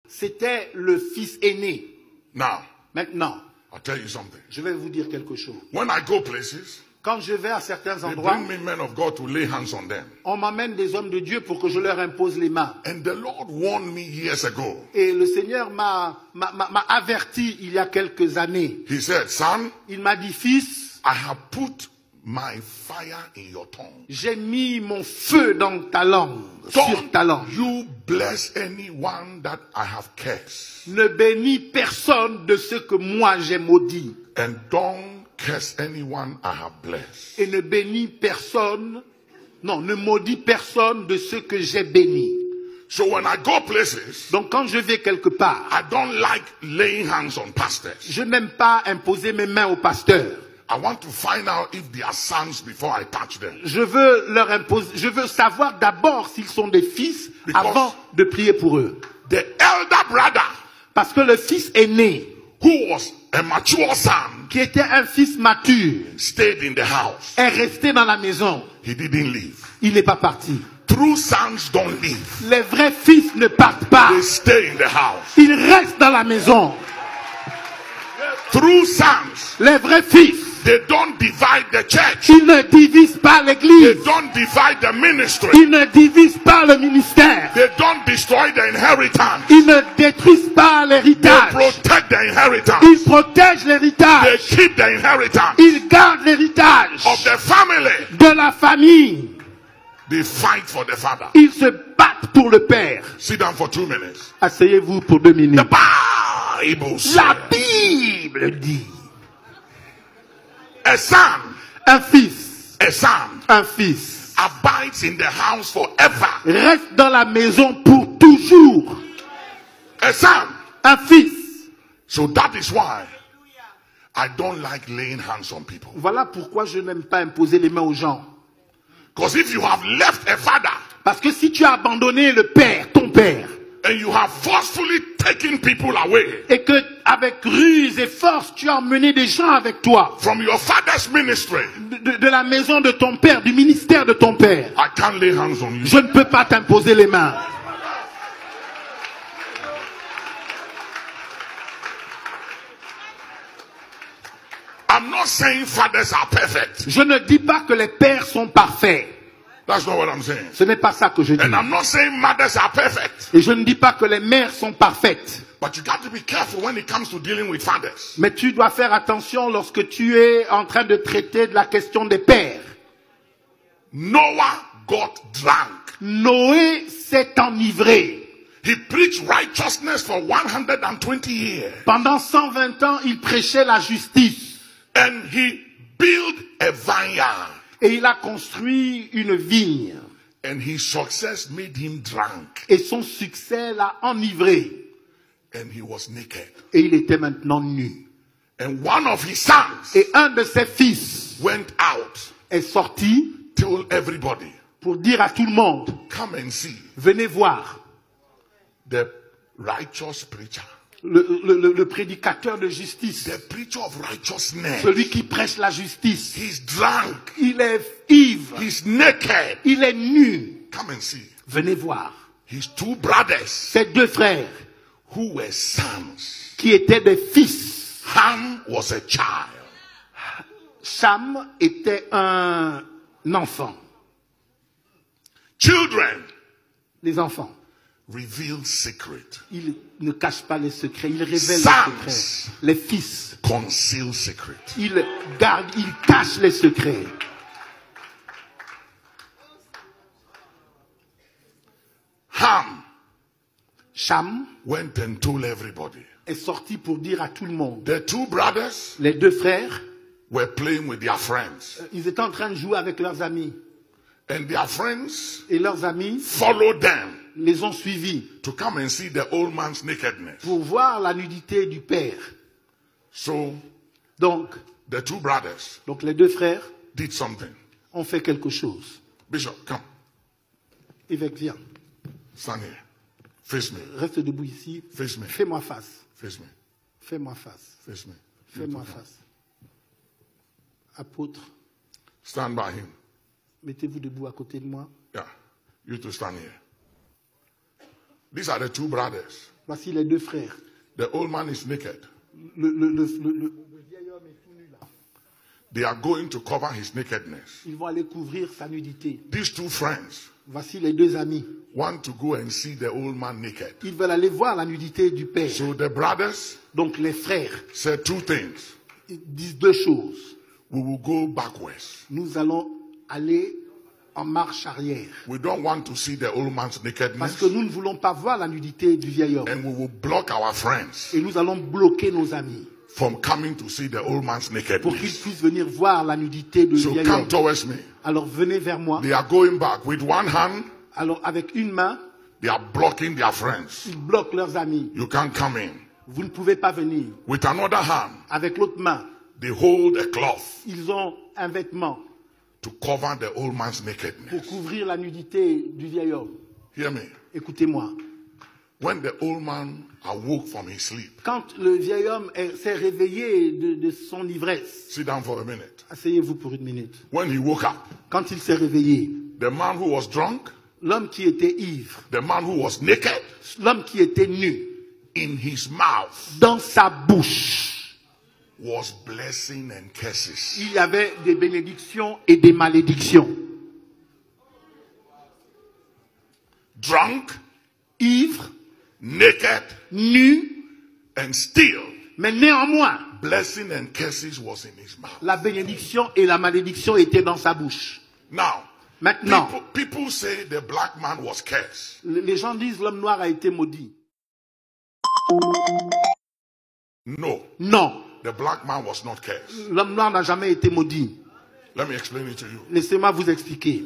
C'était le fils aîné. Now, Maintenant, I'll tell you something. je vais vous dire quelque chose. When I go places, Quand je vais à certains they endroits, bring me men of God to lay hands on them. on m'amène des hommes de Dieu pour que je leur impose les mains. And the Lord warned me years ago. Et le Seigneur m'a averti il y a quelques années. He said, son, Il m'a dit, fils, I have put my fire in your tongue. j'ai mis mon feu dans ta langue, sur ta langue. You bless anyone that I have cursed. Ne bénis personne de ce que moi j'ai maudit. And don't curse anyone I have blessed. Et ne bénis personne, non, ne maudis personne de ce que j'ai béni. So when I go places, Donc quand je vais quelque part, I don't like laying hands on pastors. je n'aime pas imposer mes mains aux pasteurs. I want to find out if they are sons before I touch them. Je veux savoir d'abord s'ils sont des fils Because avant de prier pour eux. the elder brother, Parce que le fils aîné, who was a mature son, qui était un fils mature, stayed in the house. est resté dans la maison. He didn't leave. Il n'est pas parti. True sons don't leave. Les vrais fils ne partent pas. They stay in the house. Ils restent dans la maison. True sons, Les vrais fils, they don't divide the church. ils ne divisent pas They l'église. don't divide the ministry. Ils ne divisent pas le ministère. They don't destroy the inheritance. Ils ne détruisent pas They l'héritage. protect the inheritance. Ils protègent They l'héritage. keep the inheritance Ils gardent l'héritage of the family. de la famille. They fight for the father. Ils se battent pour le père. Sit down for 2 minutes. Asseyez-vous pour 2 minutes. The Bible says La Bible dit, a son, un fils abides in the house forever. reste dans la maison pour toujours. A son. Un fils. So that is why I don't like laying hands on people. Voilà pourquoi je n'aime pas imposer les mains aux gens. Because if you have left a father Parce que si tu as abandonné le père, ton père, and you have forcefully taken people away et que avec ruse et force tu as emmené des gens avec toi from your father's ministry, de la maison de ton père, du ministère de ton père, I can't lay hands on you. je ne peux pas t'imposer les mains. I'm not saying fathers are perfect. Je ne dis pas que les pères sont parfaits. That's not what I'm saying. Ce n'est pas ça que je dis. And I'm not saying mothers are perfect. Et je ne dis pas que les mères sont parfaites. But you got to be careful when it comes to dealing with fathers. Mais tu dois faire attention lorsque tu es en train de traiter de la question des pères. Noah got drunk. Noé s'est enivré. He preached righteousness for 120 years. Pendant 120 ans, il prêchait la justice. And he built a vineyard. Et il a construit une vigne. And his success made him drunk. Et son succès l'a enivré. And he was naked. Et il était maintenant nu. And one of his sons Et un de ses fils went out, est sorti told everybody, pour dire à tout le monde, come and see venez voir the righteous preacher. le prédicateur de justice. The preacher of righteousness. Celui qui prêche la justice. He's drunk. Il est ivre. He's naked. Il est nu. Come and see. Venez voir. His two brothers Ses deux frères who were sons. qui étaient des fils. Ham was a child. Cham était un enfant. Children Les enfants. reveal secret. Ils ne cachent pas les secrets. Ils révèlent Sons. les secrets. Les fils. Conceal secret. Ils gardent, ils cachent les secrets. Ham Cham went and told everybody. est sorti pour dire à tout le monde. The two brothers Les deux frères, were playing with their friends. ils étaient en train de jouer avec leurs amis. And their friends Et leurs amis followed them les ont suivis to come and see the old man's nakedness. pour voir la nudité du père. So Donc the two brothers les deux frères did something. ont fait quelque chose. Bishop, come. Évêque, viens. Stand here. Face me. Reste debout ici. Face me. Fais-moi face. Face me. Fais-moi face. Face me. Fais-moi face. Apôtre, Stand by him. mettez-vous debout à côté de moi. Yeah. You two stand here. These are the two brothers Voici les deux frères. The old man is naked. Le vieil homme est tout nu là. They are going to cover his nakedness. Ils vont aller couvrir sa nudité. These two friends Voici les deux amis. want to go and see the old man naked. Ils veulent aller voir la nudité du père. So the brothers Donc les frères said two things. ils disent deux choses. We will go backwards. Nous allons aller en marche arrière. We don't want to see the old man's Parce nakedness. que nous ne voulons pas voir la nudité du vieil homme. And we will block our friends Et nous allons bloquer nos amis from coming to see the old man's pour qu'ils nakedness. puissent venir voir la nudité du So vieil come homme. towards me. Alors venez vers moi. They are going back. With one hand, Alors avec une main, they are blocking their friends. ils bloquent leurs amis. You can't come in. Vous ne pouvez pas venir. With another hand, Avec l'autre main, they hold a cloth ils ont un vêtement to cover the old man's pour nakedness. couvrir la nudité du vieil homme. Hear me. Écoutez-moi. When the old man awoke from his sleep, Quand le vieil homme s'est réveillé de son ivresse, sit down for a minute. asseyez-vous pour une minute. When he woke up, Quand il s'est réveillé, the man who was drunk, l'homme qui était ivre, the man who was naked, l'homme qui était nu, in his mouth dans sa bouche, was blessing and curses. il y avait des bénédictions et des malédictions. Drunk, Ivre, naked, nu, and still mais néanmoins, blessing and curses was in his mouth. la bénédiction et la malédiction étaient dans sa bouche. Now, Maintenant, people say the black man was cursed. les gens disent l'homme noir a été maudit. No, Non, the black man was not cursed. l'homme noir n'a jamais été maudit. Let me explain it to you. Laissez-moi vous expliquer.